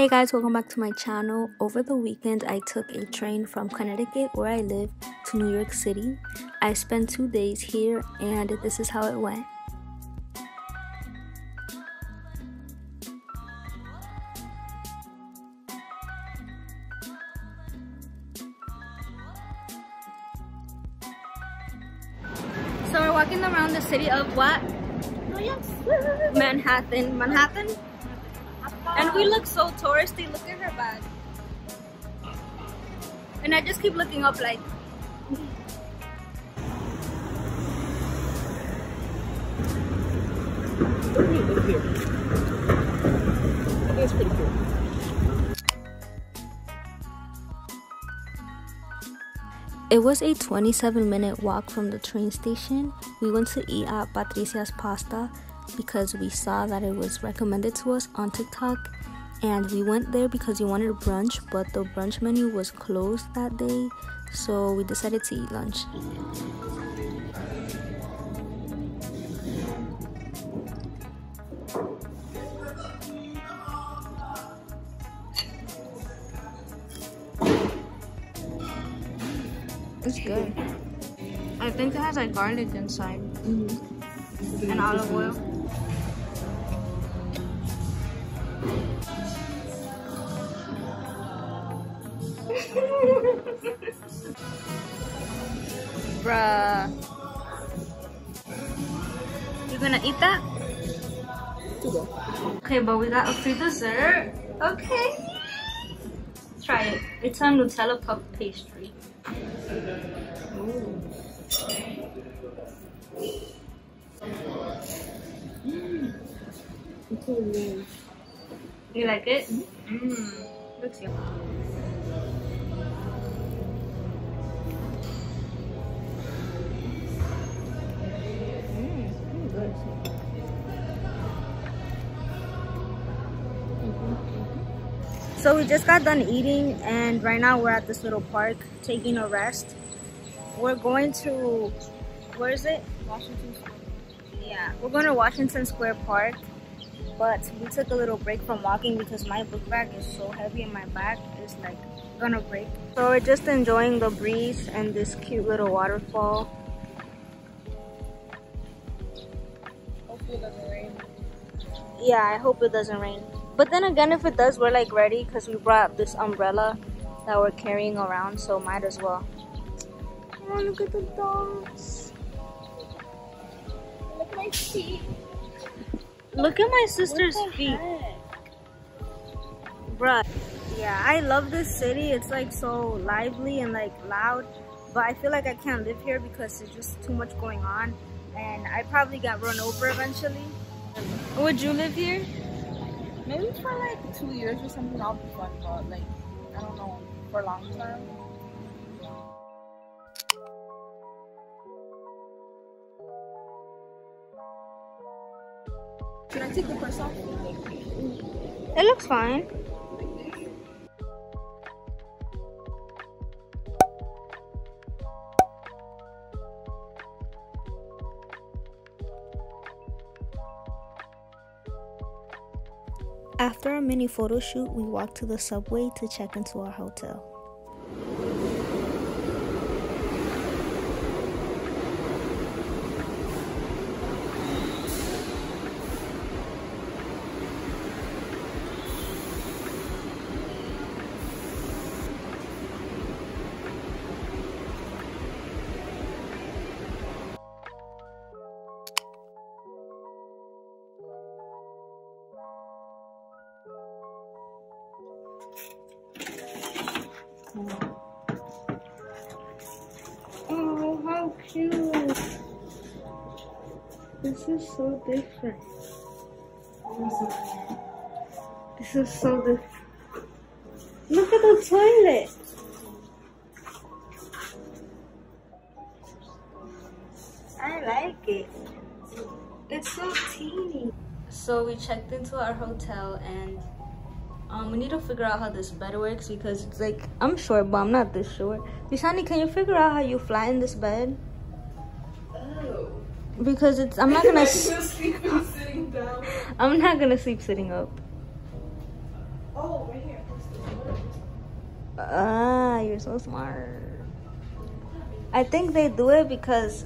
Hey guys, welcome back to my channel. Over the weekend, I took a train from Connecticut, where I live, to New York City. I spent 2 days here, and this is how it went. So we're walking around the city of what? Manhattan. And we look so touristy. Look at her bag. And I just keep looking up like. It's pretty cool. It was a 27-minute walk from the train station. We went to eat at Patricia's Pasta because we saw that it was recommended to us on TikTok, and we went there because we wanted brunch, but the brunch menu was closed that day, so we decided to eat lunch. It's good. I think it has like garlic inside. And olive oil. Bruh. You gonna eat that? Okay, but we got a free dessert. Okay. Let's try it. It's a Nutella puff pastry. Ooh. It's so good. You like it? Looks yummy. So we just got done eating, and right now we're at this little park taking a rest. We're going to, where is it? Washington Square. Yeah, we're going to Washington Square Park, but we took a little break from walking because my book bag is so heavy and my back is like gonna break. So we're just enjoying the breeze and this cute little waterfall. Hopefully it doesn't rain. Yeah, I hope it doesn't rain. But then again, if it does, we're like ready because we brought this umbrella that we're carrying around, so might as well. Oh, look at the dogs. Look at my feet. Look at my sister's feet. Heck? Bruh. Yeah, I love this city. It's like so lively and like loud. But I feel like I can't live here because there's just too much going on. And I probably got run over eventually. Would you live here? Maybe for like 2 years or something, I'll be fun, but like, I don't know, for long term. Can I take the purse off? It looks fine. After a mini photo shoot, we walked to the subway to check into our hotel. Oh, how cute! This is so different. This is so different. Look at the toilet! I like it. It's so teeny. So we checked into our hotel, and we need to figure out how this bed works because it's like, I'm short, but I'm not this short. Lishani, can you figure out how you fly in this bed? Oh. Because it's, I'm not gonna sleep sitting down. I'm not gonna sleep sitting up. Oh, right Ah, you're so smart. I think they do it because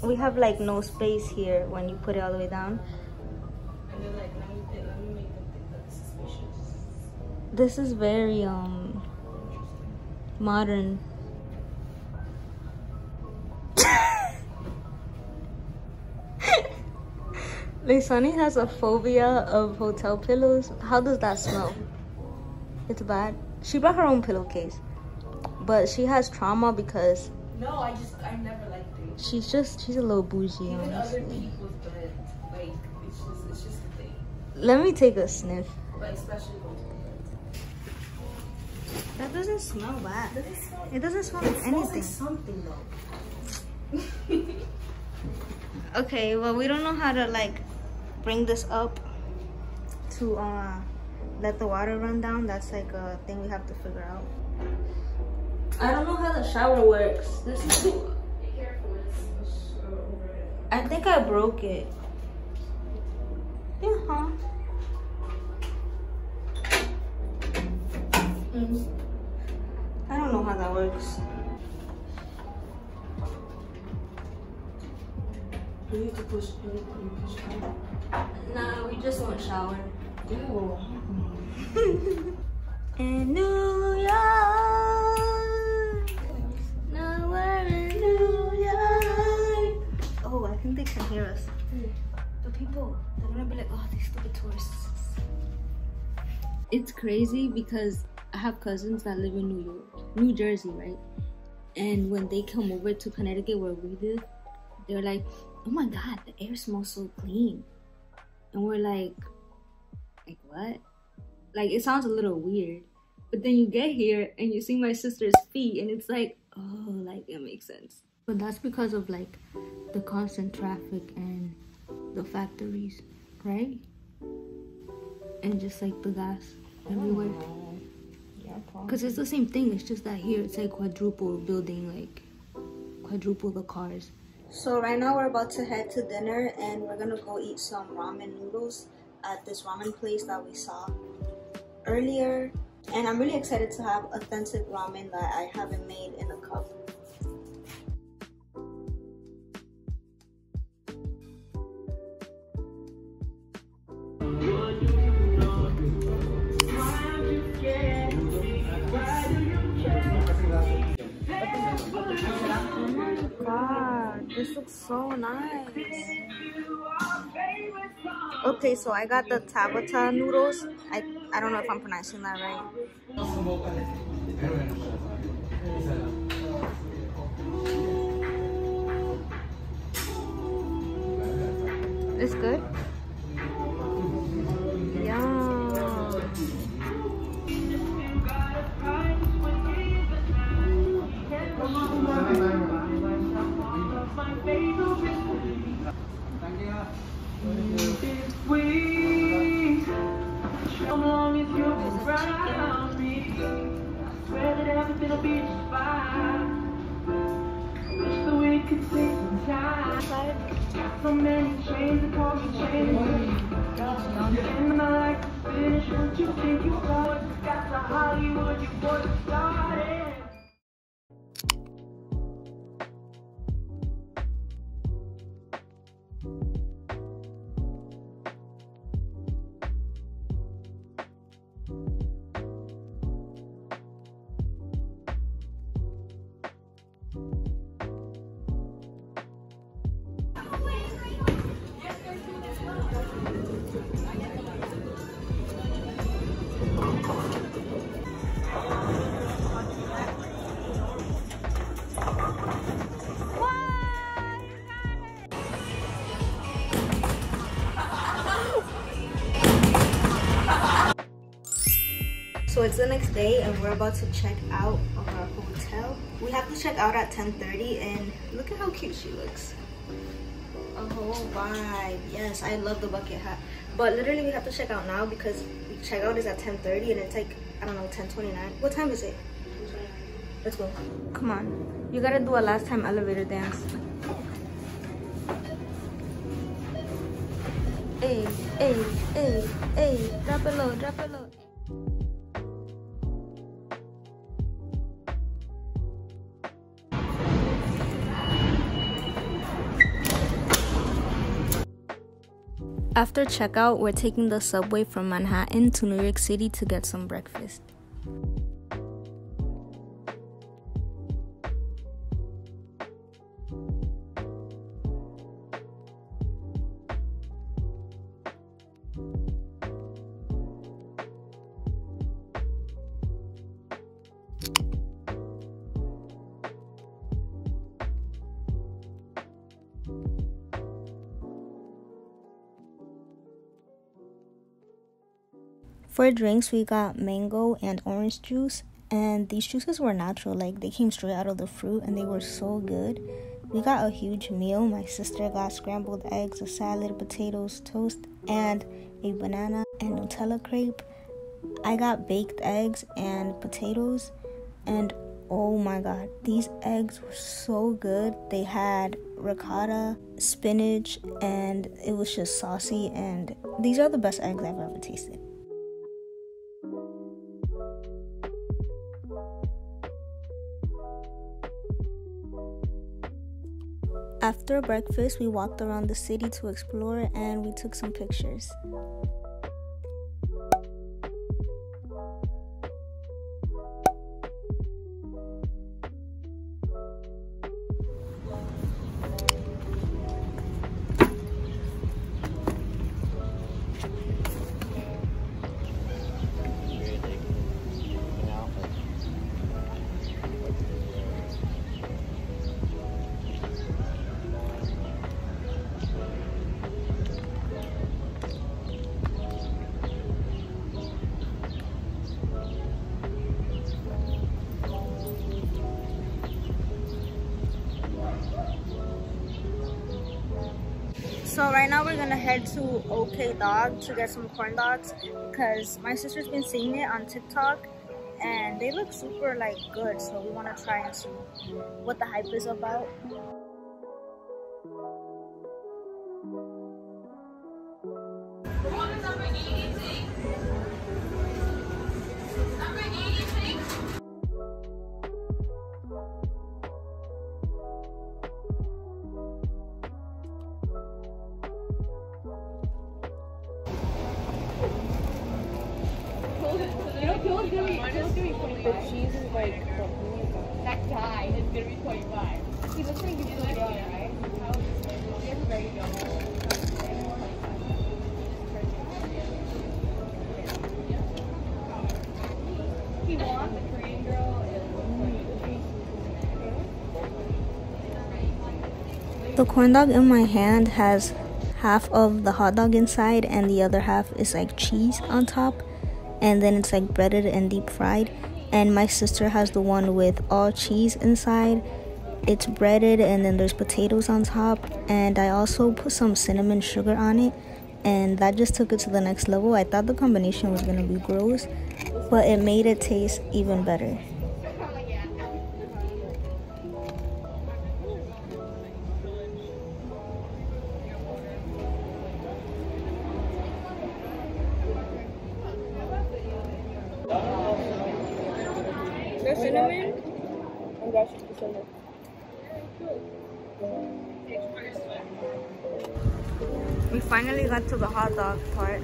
we have like no space here when you put it all the way down. And they're like, let me make them think that's suspicious. This is very modern. Sunny has a phobia of hotel pillows. How does that smell? It's bad. She brought her own pillowcase, but she has trauma because no, I never liked it. She's a little bougie. Even honestly. other people's bed, like it's just a thing. Let me take a sniff. But especially hotel beds. That doesn't smell bad. It doesn't smell It like smells anything. like something though. Okay, well we don't know how to like bring this up to let the water run down. That's like a thing we have to figure out. I don't know how the shower works. This is Be careful, it's overhead. I think I broke it. Yeah, huh? I don't know how that works. You need to push down. Nah, we just want shower. Ew. In New York, now we're in New York. Oh, I think they can hear us. The people, they're gonna be like, oh, these stupid tourists. It's crazy because I have cousins that live in New Jersey, right? And when they come over to Connecticut where we live, they're like, oh my God, the air smells so clean. And we're like what? Like, it sounds a little weird. But then you get here and you see my sister's feet and it's like, oh, like it makes sense. But that's because of like the constant traffic and the factories, right? And just like the gas everywhere. Yeah, Because it's the same thing, it's just that here it's like quadruple building, like quadruple the cars. So right now we're about to head to dinner and we're gonna go eat some ramen noodles at this ramen place that we saw earlier. And I'm really excited to have authentic ramen that I haven't made in a cup. Oh my God, this looks so nice. Okay, so I got the Tabata noodles. I don't know if I'm pronouncing that right. It's good? Yum. So many chains and call me chains. And I like to finish what you think you started. Got to Hollywood, you boys started. So it's the next day and we're about to check out of our hotel. We have to check out at 10:30 and look at how cute she looks. A whole vibe. Yes, I love the bucket hat. But literally we have to check out now because checkout is at 10:30 and it's like, I don't know, 10:29. What time is it? Let's go. Come on. You gotta do a last time elevator dance. Hey, hey, hey, hey. Drop it low, drop it low. After checkout, we're taking the subway from Manhattan to New York City to get some breakfast. For drinks, we got mango and orange juice, and these juices were natural, like they came straight out of the fruit and they were so good. We got a huge meal. My sister got scrambled eggs, a salad, potatoes, toast, and a banana and Nutella crepe. I got baked eggs and potatoes, and oh my god, these eggs were so good. They had ricotta, spinach, and it was just saucy, and these are the best eggs I've ever tasted. After breakfast, we walked around the city to explore and we took some pictures. So right now we're gonna head to OK Dog to get some corn dogs because my sister's been seeing it on TikTok and they look super like good, so we want to try and see what the hype is about. The cheese is like that guy is gonna be 25. He looks like he's really young, right? He's very young. He wants the Korean girl. The corn dog in my hand has half of the hot dog inside and the other half is like cheese on top, and then it's like breaded and deep fried. And my sister has the one with all cheese inside. It's breaded and then there's potatoes on top, and I also put some cinnamon sugar on it, and that just took it to the next level. I thought the combination was gonna be gross, but it made it taste even better. There's cinnamon. Oh gosh, it's cinnamon. We finally got to the hot dog part.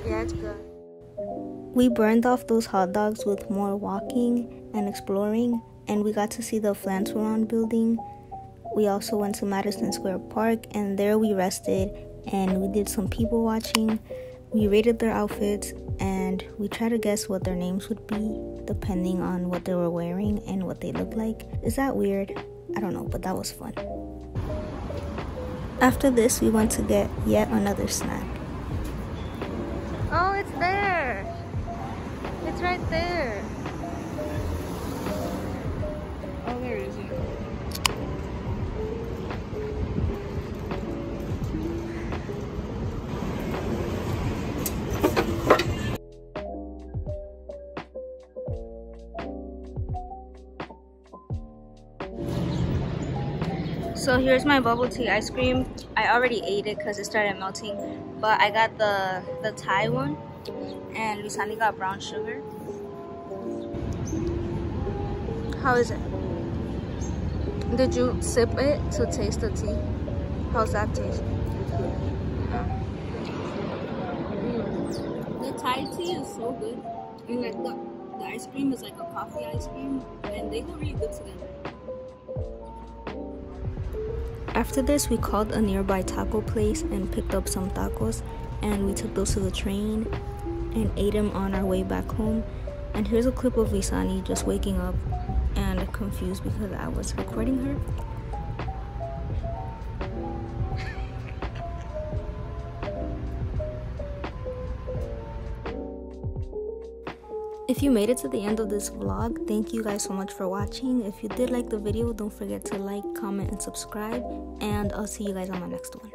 Yeah, it's good. We burned off those hot dogs with more walking and exploring, and we got to see the Flanteron building. We also went to Madison Square Park, and there we rested and we did some people watching. We rated their outfits and we tried to guess what their names would be depending on what they were wearing and what they looked like. Is that weird? I don't know, but that was fun. After this, we went to get yet another snack. Oh, it's there! It's right there! Oh, there it is. So here's my bubble tea ice cream. I already ate it because it started melting, but I got the Thai one, and Lusani got brown sugar. How is it? Did you sip it to taste the tea? How's that taste? The Thai tea is so good. And like the ice cream is like a coffee ice cream, and they go really good together. After this, we called a nearby taco place and picked up some tacos, and we took those to the train and ate them on our way back home. And here's a clip of Lisani just waking up and confused because I was recording her. If you made it to the end of this vlog, thank you guys so much for watching. If you did like the video, don't forget to like, comment, and subscribe. And I'll see you guys on my next one.